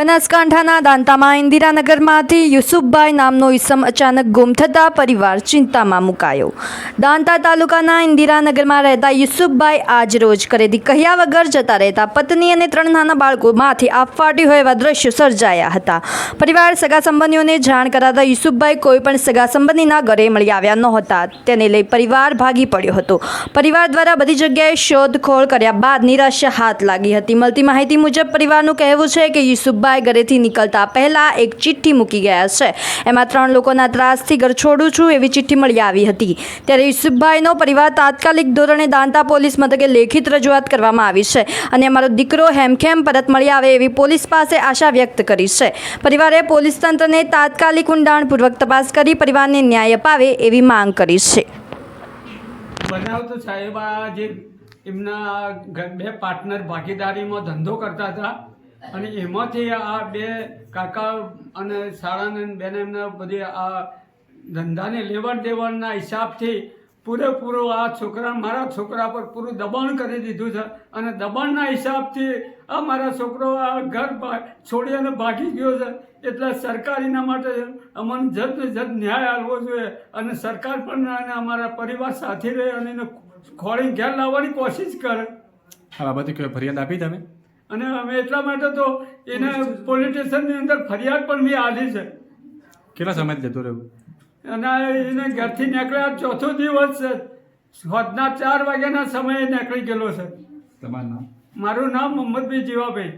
બનાસકાંઠાના દાંતામાં ઇન્દિરાનગરમાંથી યુસુફભાઈ નામનો ઈસમ અચાનક ગુમ થતાં પરિવાર ચિંતામાં મુકાયો। દાંતા તાલુકાના ઇન્દિરાનગરમાં રહેતા યુસુફભાઈ આજ રોજ ઘરેથી કહ્યા વગર જતા રહેતા પત્ની અને 3 નાના બાળકોમાંથી આપ ફાટ્યું હોય એવા દ્રશ્યો સર્જાયા હતા। પરિવાર સગા સંબંધીઓને જાણ કરાતા યુસુફભાઈ કોઈ પણ સગા સંબંધીના ઘરે મળી આવ્યા નહોતા। તેને લઈ પરિવાર ભાગી પડ્યો હતો। પરિવાર દ્વારા બધી જગ્યાએ શોધખોળ કર્યા બાદ નિરાશા હાથ લાગી હતી। મળતી માહિતી મુજબ પરિવારનું કહેવું છે કે યુસુફભાઈ ઘરેથી નીકળતા પહેલા એક ચિઠ્ઠી મૂકી ગયા છે। એમાં 3 લોકોના ત્રાસથી ઘર છોડું છું એવી ચિઠ્ઠી મળી આવી હતી। ત્યારે યુસુફભાઈનો પરિવાર તાત્કાલિક ધોરણે દાંતા પોલીસ મથકે લેખિત રજૂઆત કરવામાં આવી છે અને અમારો દીકરો હેમખેમ પરત મળી આવે એવી પોલીસ પાસે આશા વ્યક્ત કરી છે। પરિવારે પોલીસ તંત્રને તાત્કાલિક ઊંડાણપૂર્વક તપાસ કરી પરિવારને ન્યાય અપાવે એવી માંગ કરી છે। બનાવ તો સાહેબ આ જે એમના 2 પાર્ટનર ભાગીદારીમાં ધંધો કરતા હતા અને એમાંથી આ 2 કાકા અને શાળાને બેને એમના બધી આ ધંધાને લેવડ દેવડના હિસાબથી પૂરેપૂરો આ છોકરા મારા છોકરા પર પૂરું દબાણ કરી દીધું છે અને દબાણના હિસાબથી આ મારા છોકરો આ ઘર છોડી અને ભાગી ગયો છે। એટલે સરકારીના માટે અમને જલ્દ ને જલ્દ ન્યાય આપવો જોઈએ અને સરકાર પણ અને અમારા પરિવાર સાથે રહે અને એને ખોળીને ઘેર લાવવાની કોશિશ કરે। આ બાબતે કોઈ ફરિયાદ આપી તમે? અને અમે એટલા માટે તો એને પોલીસ સ્ટેશનની અંદર ફરિયાદ પણ બી આલી છે। કેટલા સમય જતો રહ્યો? અને એને ઘરથી નીકળ્યા 4થો દિવસ છે। સાંજના 4 વાગ્યાના સમયે નીકળી ગયેલો છે। તમારું નામ? મારું નામ મોહમ્મદભાઈ જીવાભાઈ।